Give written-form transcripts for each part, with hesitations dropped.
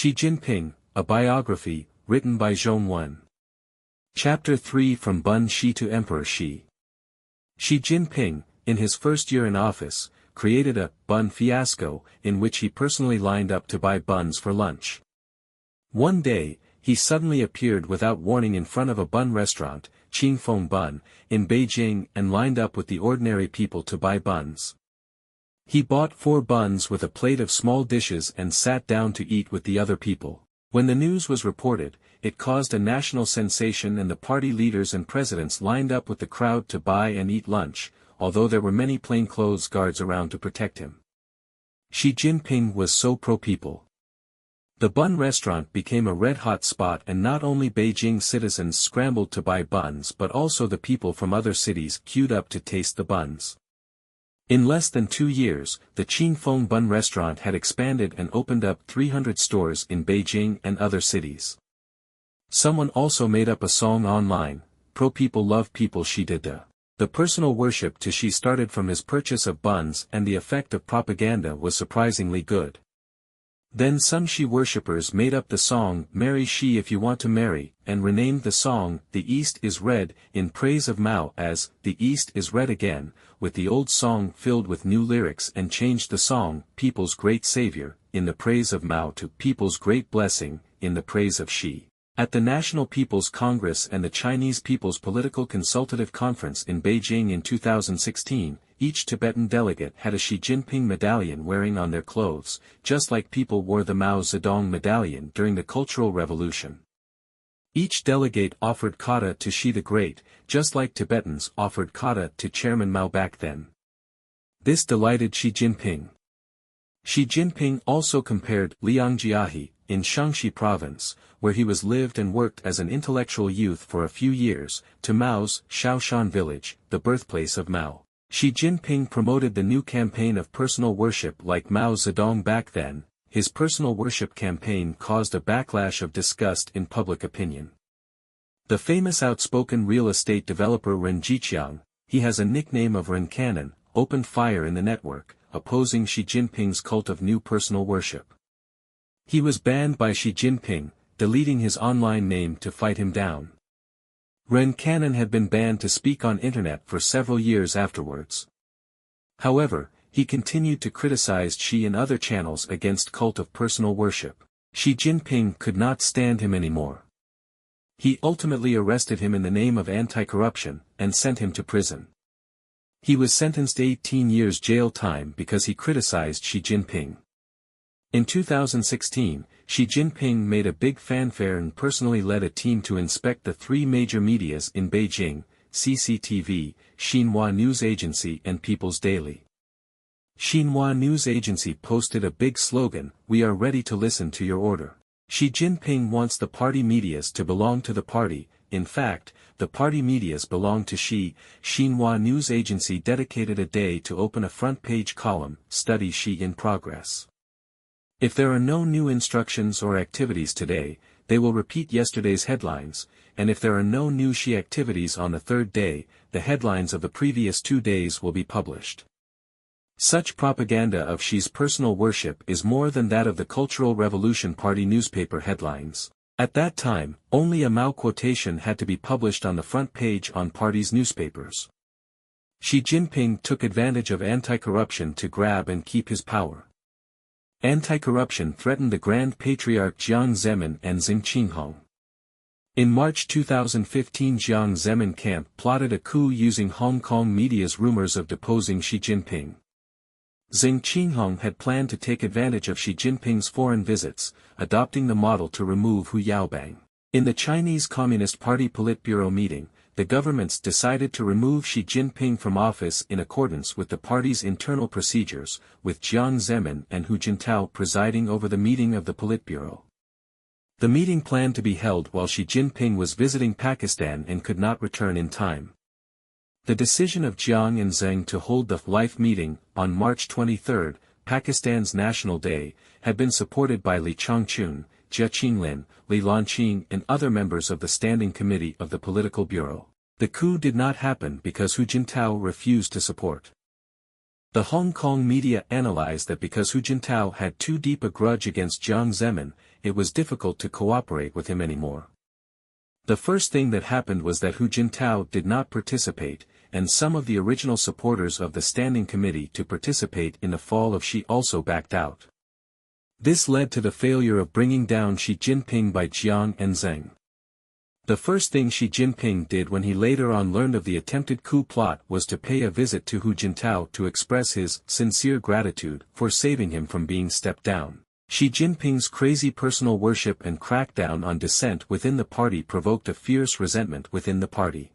Xi Jinping, a biography, written by Zhong Wen. Chapter 3 From Bun Xi to Emperor Xi. Xi Jinping, in his first year in office, created a bun fiasco in which he personally lined up to buy buns for lunch. One day, he suddenly appeared without warning in front of a bun restaurant, Qingfeng Bun, in Beijing and lined up with the ordinary people to buy buns. He bought 4 buns with a plate of small dishes and sat down to eat with the other people. When the news was reported, it caused a national sensation and the party leaders and presidents lined up with the crowd to buy and eat lunch, although there were many plainclothes guards around to protect him. Xi Jinping was so pro-people. The bun restaurant became a red-hot spot and not only Beijing citizens scrambled to buy buns but also the people from other cities queued up to taste the buns. In less than 2 years, the Qingfeng Bun restaurant had expanded and opened up 300 stores in Beijing and other cities. Someone also made up a song online, "Pro-people love people Xi did da." The personal worship to Xi started from his purchase of buns and the effect of propaganda was surprisingly good. Then some Xi worshippers made up the song "Marry Xi If You Want to Marry," and renamed the song "The East is Red" in praise of Mao as "The East is Red Again," with the old song filled with new lyrics, and changed the song "People's Great Savior" in the praise of Mao to "People's Great Blessing" in the praise of Xi. At the National People's Congress and the Chinese People's Political Consultative Conference in Beijing in 2016, each Tibetan delegate had a Xi Jinping medallion wearing on their clothes, just like people wore the Mao Zedong medallion during the Cultural Revolution. Each delegate offered kata to Xi the Great, just like Tibetans offered kata to Chairman Mao back then. This delighted Xi Jinping. Xi Jinping also compared Liangjiahe, in Shaanxi province, where he lived and worked as an intellectual youth for a few years, to Mao's Shaoshan village, the birthplace of Mao. Xi Jinping promoted the new campaign of personal worship like Mao Zedong back then. His personal worship campaign caused a backlash of disgust in public opinion. The famous outspoken real estate developer Ren Jiqiang, he has a nickname of Ren Cannon, opened fire in the network, opposing Xi Jinping's cult of new personal worship. He was banned by Xi Jinping, deleting his online name to fight him down. Ren Cannon had been banned to speak on internet for several years afterwards. However, he continued to criticize Xi in other channels against cult of personal worship. Xi Jinping could not stand him anymore. He ultimately arrested him in the name of anti-corruption, and sent him to prison. He was sentenced to 18 years jail time because he criticized Xi Jinping. In 2016, Xi Jinping made a big fanfare and personally led a team to inspect the 3 major medias in Beijing, CCTV, Xinhua News Agency and People's Daily. Xinhua News Agency posted a big slogan, "We are ready to listen to your order." Xi Jinping wants the party medias to belong to the party. In fact, the party medias belong to Xi. Xinhua News Agency dedicated a day to open a front-page column, "Study Xi in Progress." If there are no new instructions or activities today, they will repeat yesterday's headlines, and if there are no new Xi activities on the 3rd day, the headlines of the previous 2 days will be published. Such propaganda of Xi's personal worship is more than that of the Cultural Revolution Party newspaper headlines. At that time, only a Mao quotation had to be published on the front page on party's newspapers. Xi Jinping took advantage of anti-corruption to grab and keep his power. Anti-corruption threatened the Grand Patriarch Jiang Zemin and Xing Qinghong. In March 2015, Jiang Zemin camp plotted a coup using Hong Kong media's rumors of deposing Xi Jinping. Xing Qinghong had planned to take advantage of Xi Jinping's foreign visits, adopting the model to remove Hu Yaobang. In the Chinese Communist Party Politburo meeting, the governments decided to remove Xi Jinping from office in accordance with the party's internal procedures, with Jiang Zemin and Hu Jintao presiding over the meeting of the Politburo. The meeting planned to be held while Xi Jinping was visiting Pakistan and could not return in time. The decision of Jiang and Zheng to hold the life meeting, on March 23, Pakistan's National Day, had been supported by Li Changchun, Jia Qinglin, Li Lanqing and other members of the Standing Committee of the Political Bureau. The coup did not happen because Hu Jintao refused to support. The Hong Kong media analyzed that because Hu Jintao had too deep a grudge against Jiang Zemin, it was difficult to cooperate with him anymore. The first thing that happened was that Hu Jintao did not participate, and some of the original supporters of the Standing Committee to participate in the fall of Xi also backed out. This led to the failure of bringing down Xi Jinping by Jiang and Zheng. The first thing Xi Jinping did when he later on learned of the attempted coup plot was to pay a visit to Hu Jintao to express his sincere gratitude for saving him from being stepped down. Xi Jinping's crazy personal worship and crackdown on dissent within the party provoked a fierce resentment within the party.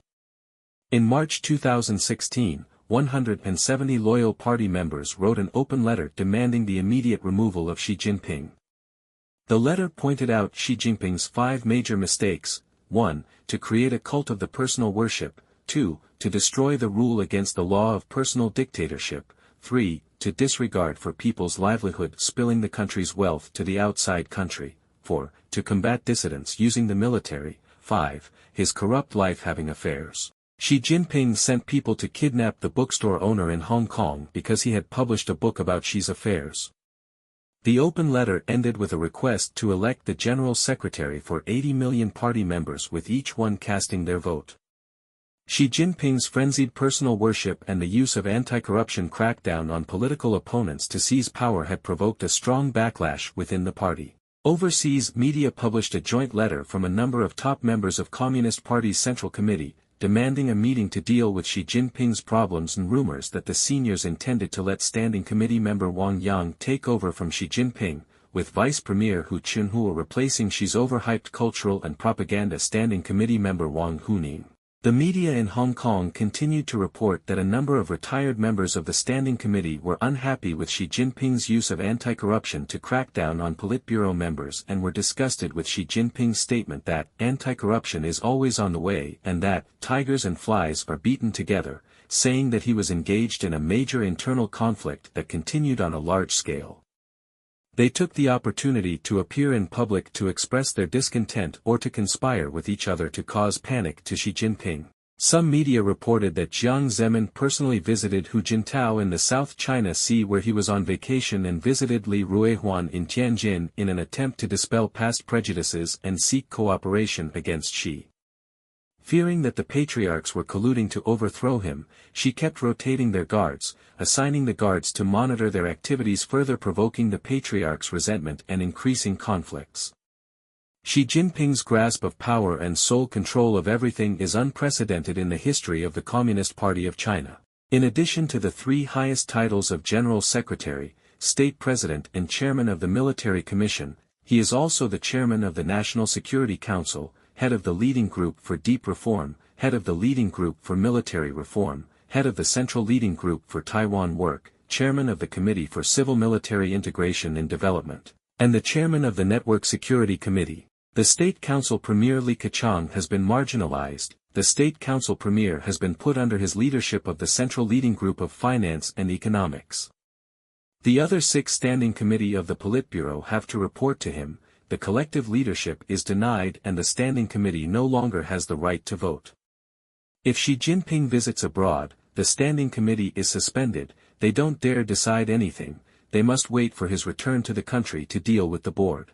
In March 2016, 170 loyal party members wrote an open letter demanding the immediate removal of Xi Jinping. The letter pointed out Xi Jinping's 5 major mistakes: 1. To create a cult of the personal worship, 2. To destroy the rule against the law of personal dictatorship, 3. To disregard for people's livelihood spilling the country's wealth to the outside country, 4. To combat dissidents using the military, 5. His corrupt life having affairs. Xi Jinping sent people to kidnap the bookstore owner in Hong Kong because he had published a book about Xi's affairs. The open letter ended with a request to elect the General Secretary for 80 million party members, with each one casting their vote. Xi Jinping's frenzied personal worship and the use of anti-corruption crackdown on political opponents to seize power had provoked a strong backlash within the party. Overseas media published a joint letter from a number of top members of Communist Party's Central Committee, demanding a meeting to deal with Xi Jinping's problems and rumors that the seniors intended to let Standing Committee member Wang Yang take over from Xi Jinping, with Vice Premier Hu Chunhua replacing Xi's overhyped cultural and propaganda Standing Committee member Wang Huning. The media in Hong Kong continued to report that a number of retired members of the Standing Committee were unhappy with Xi Jinping's use of anti-corruption to crack down on Politburo members and were disgusted with Xi Jinping's statement that anti-corruption is always on the way and that tigers and flies are beaten together, saying that he was engaged in a major internal conflict that continued on a large scale. They took the opportunity to appear in public to express their discontent or to conspire with each other to cause panic to Xi Jinping. Some media reported that Jiang Zemin personally visited Hu Jintao in the South China Sea, where he was on vacation, and visited Li Ruihuan in Tianjin in an attempt to dispel past prejudices and seek cooperation against Xi. Fearing that the patriarchs were colluding to overthrow him, Xi kept rotating their guards, assigning the guards to monitor their activities, further provoking the patriarchs' resentment and increasing conflicts. Xi Jinping's grasp of power and sole control of everything is unprecedented in the history of the Communist Party of China. In addition to the 3 highest titles of General Secretary, State President and Chairman of the Military Commission, he is also the Chairman of the National Security Council, Head of the Leading Group for Deep Reform, Head of the Leading Group for Military Reform, Head of the Central Leading Group for Taiwan Work, Chairman of the Committee for Civil-Military Integration and Development, and the Chairman of the Network Security Committee. The State Council Premier Li Keqiang has been marginalized. The State Council Premier has been put under his leadership of the Central Leading Group of Finance and Economics. The other 6 Standing Committee of the Politburo have to report to him. The collective leadership is denied and the Standing Committee no longer has the right to vote. If Xi Jinping visits abroad, the Standing Committee is suspended. They don't dare decide anything, they must wait for his return to the country to deal with the board.